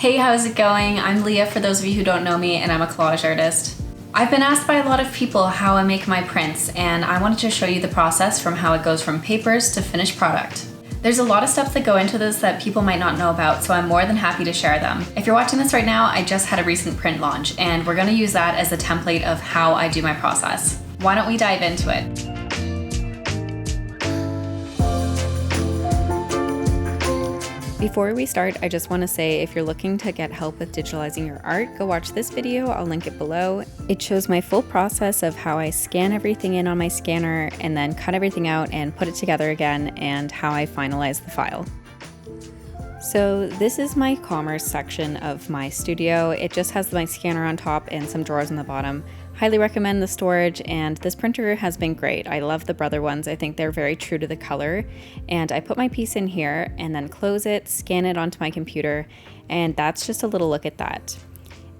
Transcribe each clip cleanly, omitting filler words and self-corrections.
Hey, how's it going? I'm Leah for those of you who don't know me, and I'm a collage artist. I've been asked by a lot of people how I make my prints, and I wanted to show you the process from how it goes from papers to finished product. There's a lot of steps that go into this that people might not know about, so I'm more than happy to share them. If you're watching this right now, I just had a recent print launch, and we're gonna use that as a template of how I do my process. Why don't we dive into it? Before we start, I just want to say if you're looking to get help with digitalizing your art, go watch this video. I'll link it below. It shows my full process of how I scan everything in on my scanner and then cut everything out and put it together again, and how I finalize the file. So this is my commerce section of my studio. It just has my scanner on top and some drawers on the bottom. Highly recommend the storage, and this printer has been great. I love the Brother ones. I think they're very true to the color. And I put my piece in here and then close it, scan it onto my computer, and that's just a little look at that.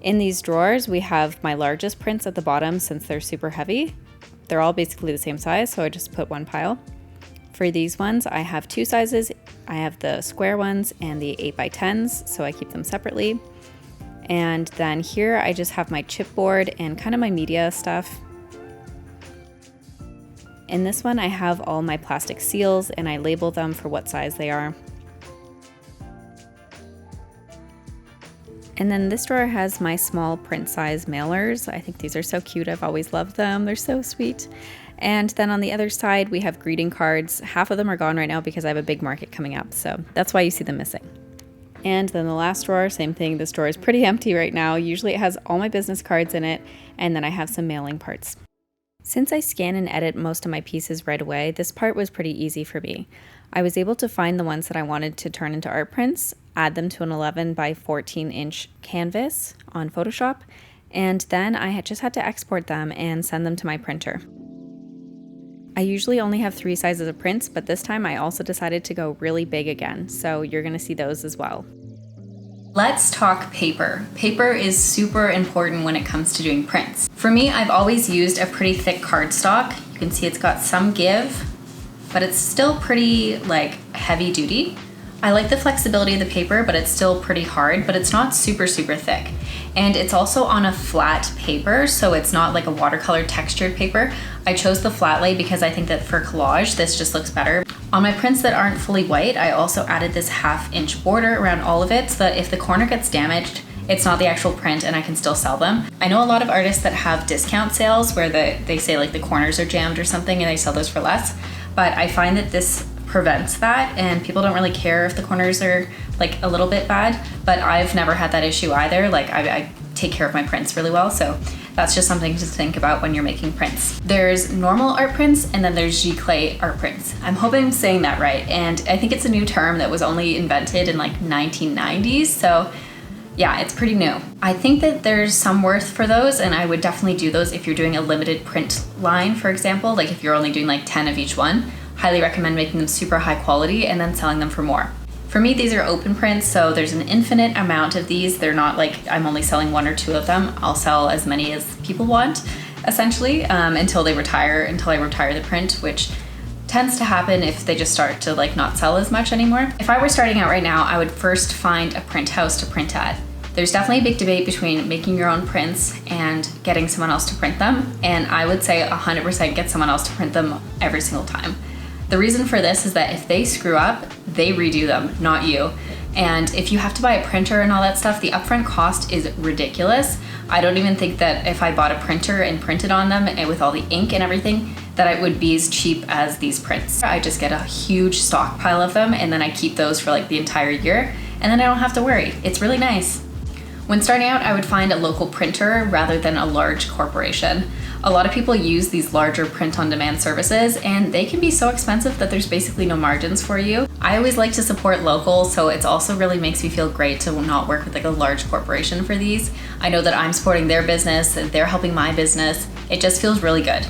In these drawers, we have my largest prints at the bottom since they're super heavy. They're all basically the same size, so I just put one pile. For these ones, I have two sizes. I have the square ones and the 8x10s, so I keep them separately. And then here I just have my chipboard and kind of my media stuff. In this one I have all my plastic seals and I label them for what size they are. And then this drawer has my small print size mailers. I think these are so cute. I've always loved them. They're so sweet. And then on the other side we have greeting cards. Half of them are gone right now because I have a big market coming up, so that's why you see them missing. And then the last drawer, same thing. This drawer is pretty empty right now. Usually it has all my business cards in it, and then I have some mailing parts. Since I scan and edit most of my pieces right away, this part was pretty easy for me. I was able to find the ones that I wanted to turn into art prints, add them to an 11 by 14 inch canvas on Photoshop, and then I just had to export them and send them to my printer. I usually only have 3 sizes of prints, but this time I also decided to go really big again, so you're gonna see those as well. Let's talk paper. Paper is super important when it comes to doing prints. For me, I've always used a pretty thick cardstock. You can see it's got some give, but it's still pretty heavy duty. I like the flexibility of the paper, but it's still pretty hard, but it's not super thick. And it's also on a flat paper, so it's not like a watercolor textured paper. I chose the flat lay because I think that for collage, this just looks better. On my prints that aren't fully white, I also added this 1/2 inch border around all of it so that if the corner gets damaged, it's not the actual print and I can still sell them. I know a lot of artists that have discount sales where they say like the corners are jammed or something and they sell those for less, but I find that this prevents that and people don't really care if the corners are like a little bit bad, but I've never had that issue either. Like I take care of my prints really well, so that's just something to think about when you're making prints. There's normal art prints and then there's giclée art prints. I'm hoping I'm saying that right, and I think it's a new term that was only invented in like 1990s, so yeah, it's pretty new. I think that there's some worth for those, and I would definitely do those if you're doing a limited print line, for example, like if you're only doing like 10 of each one. Highly recommend making them super high quality and then selling them for more. For me, these are open prints, so there's an infinite amount of these. They're not like I'm only selling 1 or 2 of them. I'll sell as many as people want, essentially, until I retire the print, which tends to happen if they just start to like not sell as much anymore. If I were starting out right now, I would first find a print house to print at. There's definitely a big debate between making your own prints and getting someone else to print them, and I would say 100% get someone else to print them every single time. The reason for this is that if they screw up, they redo them, not you. And if you have to buy a printer and all that stuff, the upfront cost is ridiculous. I don't even think that if I bought a printer and printed on them and with all the ink and everything, that it would be as cheap as these prints. I just get a huge stockpile of them and then I keep those for like the entire year, and then I don't have to worry. It's really nice. When starting out, I would find a local printer rather than a large corporation. A lot of people use these larger print-on-demand services and they can be so expensive that there's basically no margins for you. I always like to support local, so it's also really makes me feel great to not work with like a large corporation for these. I know that I'm supporting their business and they're helping my business. It just feels really good.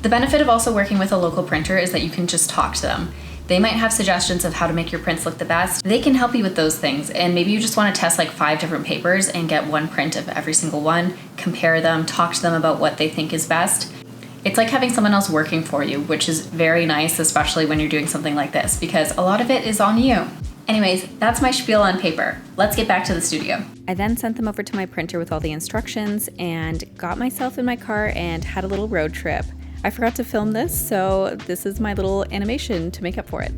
The benefit of also working with a local printer is that you can just talk to them. They might have suggestions of how to make your prints look the best. They can help you with those things, and maybe you just want to test like 5 different papers and get one print of every single one, compare them, talk to them about what they think is best. It's like having someone else working for you, which is very nice, especially when you're doing something like this, because a lot of it is on you. Anyways, that's my spiel on paper. Let's get back to the studio. I then sent them over to my printer with all the instructions and got myself in my car and had a little road trip. I forgot to film this, so this is my little animation to make up for it.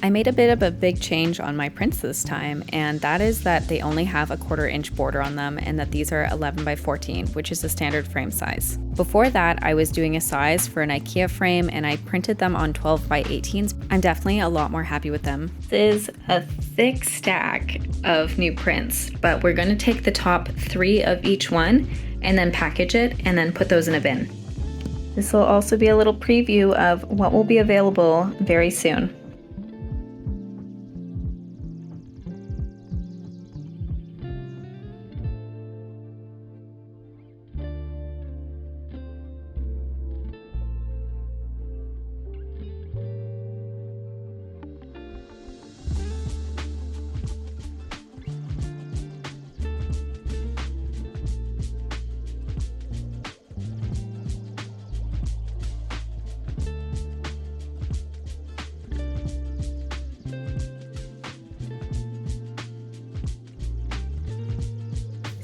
I made a bit of a big change on my prints this time, and that is that they only have a 1/4 inch border on them and that these are 11 by 14, which is the standard frame size. Before that, I was doing a size for an IKEA frame and I printed them on 12 by 18s. I'm definitely a lot more happy with them. This is a thick stack of new prints, but we're gonna take the top 3 of each one and then package it and then put those in a bin. This will also be a little preview of what will be available very soon.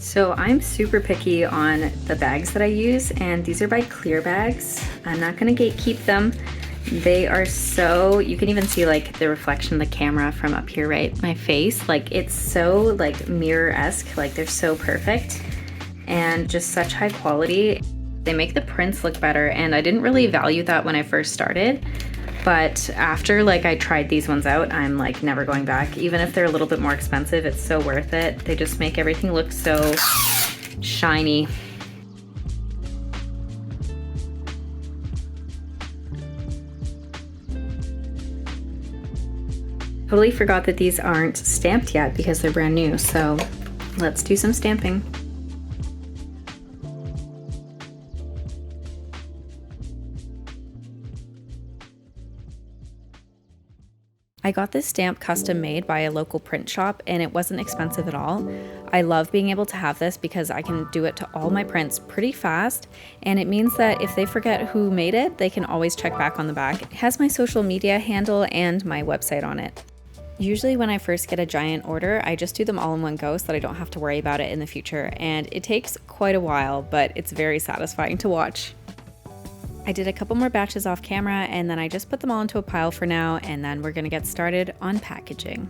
So I'm super picky on the bags that I use, and these are by Clear Bags. I'm not gonna gatekeep them. They are so, you can even see like the reflection of the camera from up here, right? My face, like it's so like mirror-esque, like they're so perfect and just such high quality. They make the prints look better, and I didn't really value that when I first started. But after like I tried these ones out, I'm like never going back. Even if they're a little bit more expensive, it's so worth it. They just make everything look so shiny. Totally forgot that these aren't stamped yet because they're brand new. So let's do some stamping. I got this stamp custom made by a local print shop and it wasn't expensive at all. I love being able to have this because I can do it to all my prints pretty fast, and it means that if they forget who made it, they can always check back on the back. It has my social media handle and my website on it. Usually when I first get a giant order, I just do them all in one go so that I don't have to worry about it in the future, and it takes quite a while, but it's very satisfying to watch. I did a couple more batches off camera and then I just put them all into a pile for now, and then we're gonna get started on packaging.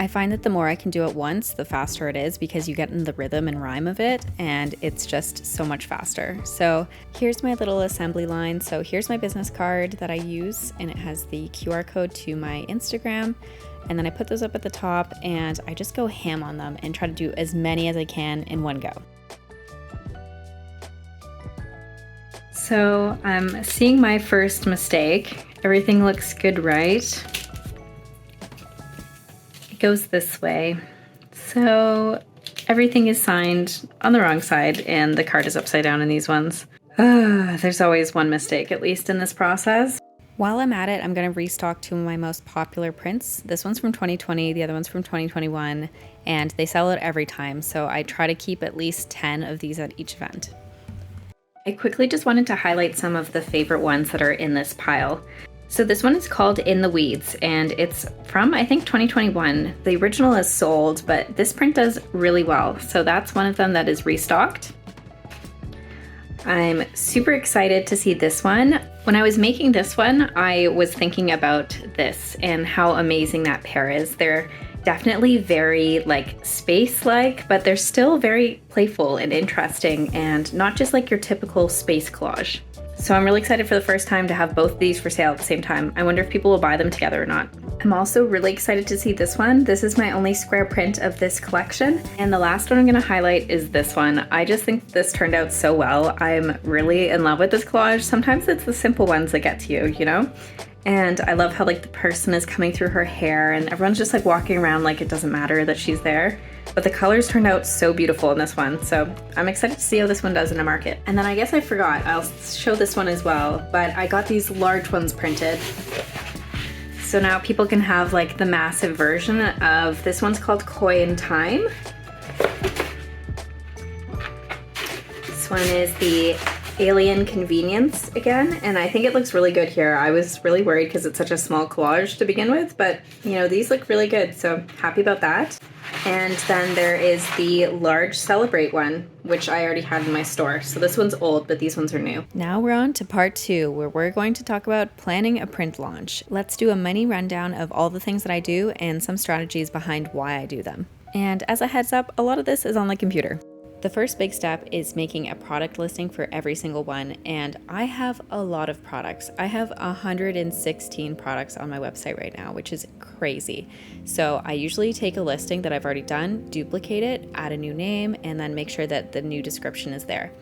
I find that the more I can do at once, the faster it is because you get in the rhythm and rhyme of it, and it's just so much faster. So here's my little assembly line. So here's my business card that I use, and it has the QR code to my Instagram. And then I put those up at the top and I just go ham on them and try to do as many as I can in one go. So I'm seeing my first mistake. Everything looks good, right? It goes this way. So everything is signed on the wrong side and the card is upside down in these ones. There's always one mistake, at least in this process. While I'm at it, I'm gonna restock two of my most popular prints. This one's from 2020, the other one's from 2021, and they sell it every time. So I try to keep at least 10 of these at each event. I quickly just wanted to highlight some of the favorite ones that are in this pile. So this one is called In the Weeds, and it's from, I think, 2021. The original is sold, but this print does really well. So that's one of them that is restocked. I'm super excited to see this one. When I was making this one, I was thinking about this and how amazing that pair is. They're definitely very like space-like, but they're still very playful and interesting and not just like your typical space collage. So I'm really excited for the first time to have both of these for sale at the same time. I wonder if people will buy them together or not. I'm also really excited to see this one. This is my only square print of this collection. And the last one I'm gonna highlight is this one. I just think this turned out so well. I'm really in love with this collage. Sometimes it's the simple ones that get to you, you know? And I love how like the person is coming through her hair and everyone's just like walking around like it doesn't matter that she's there. But the colors turned out so beautiful in this one. So I'm excited to see how this one does in a market. And then I guess I forgot, I'll show this one as well, but I got these large ones printed. So now people can have like the massive version of, this one's called Koi in Time. This one is the Alien Convenience again, and I think it looks really good here. I was really worried because it's such a small collage to begin with, but you know, these look really good, so happy about that. And then there is the large Celebrate one, which I already had in my store. So this one's old, but these ones are new. Now we're on to part 2, where we're going to talk about planning a print launch. Let's do a mini rundown of all the things that I do and some strategies behind why I do them. And as a heads up, a lot of this is on the computer. The first big step is making a product listing for every single one, and I have a lot of products. I have 116 products on my website right now, which is crazy. So I usually take a listing that I've already done, duplicate it, add a new name, and then make sure that the new description is there.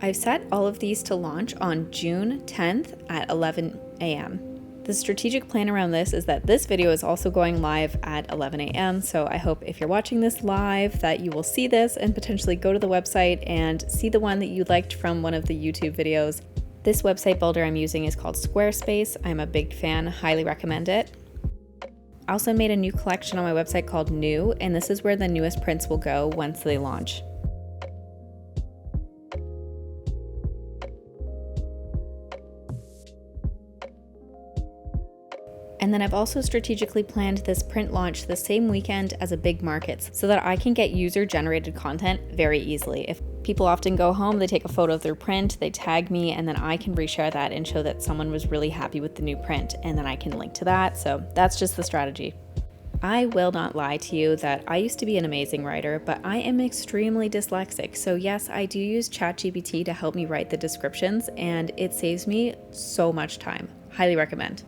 I've set all of these to launch on June 10th at 11 a.m. The strategic plan around this is that this video is also going live at 11 a.m. So I hope if you're watching this live that you will see this and potentially go to the website and see the one that you liked from one of the YouTube videos. This website builder I'm using is called Squarespace. I'm a big fan, highly recommend it. I also made a new collection on my website called New, and this is where the newest prints will go once they launch. And then I've also strategically planned this print launch the same weekend as a big markets so that I can get user-generated content very easily. If people often go home, they take a photo of their print, they tag me, and then I can reshare that and show that someone was really happy with the new print, and then I can link to that. So that's just the strategy. I will not lie to you that I used to be an amazing writer, but I am extremely dyslexic. So yes, I do use ChatGPT to help me write the descriptions, and it saves me so much time. Highly recommend.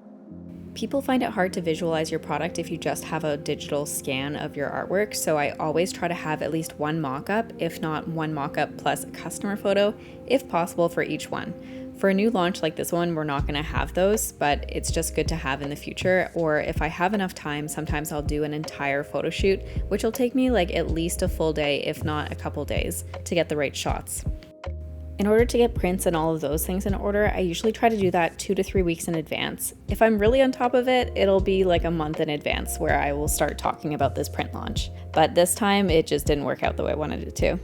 People find it hard to visualize your product if you just have a digital scan of your artwork, so I always try to have at least one mock-up, if not one mock-up plus a customer photo, if possible for each one. For a new launch like this one, we're not going to have those, but it's just good to have in the future, or if I have enough time, sometimes I'll do an entire photo shoot, which will take me like at least a full day, if not a couple days, to get the right shots. In order to get prints and all of those things in order, I usually try to do that 2 to 3 weeks in advance. If I'm really on top of it, it'll be like a month in advance where I will start talking about this print launch. But this time, it just didn't work out the way I wanted it to.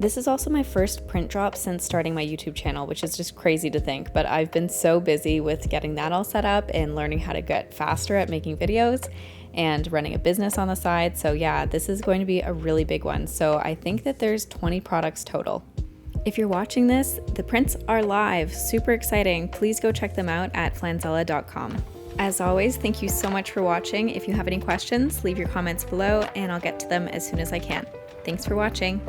This is also my first print drop since starting my YouTube channel, which is just crazy to think, but I've been so busy with getting that all set up and learning how to get faster at making videos and running a business on the side. So yeah, this is going to be a really big one. So I think that there's 20 products total. If you're watching this, the prints are live, super exciting. Please go check them out at flanzella.com. As always, thank you so much for watching. If you have any questions, leave your comments below and I'll get to them as soon as I can. Thanks for watching.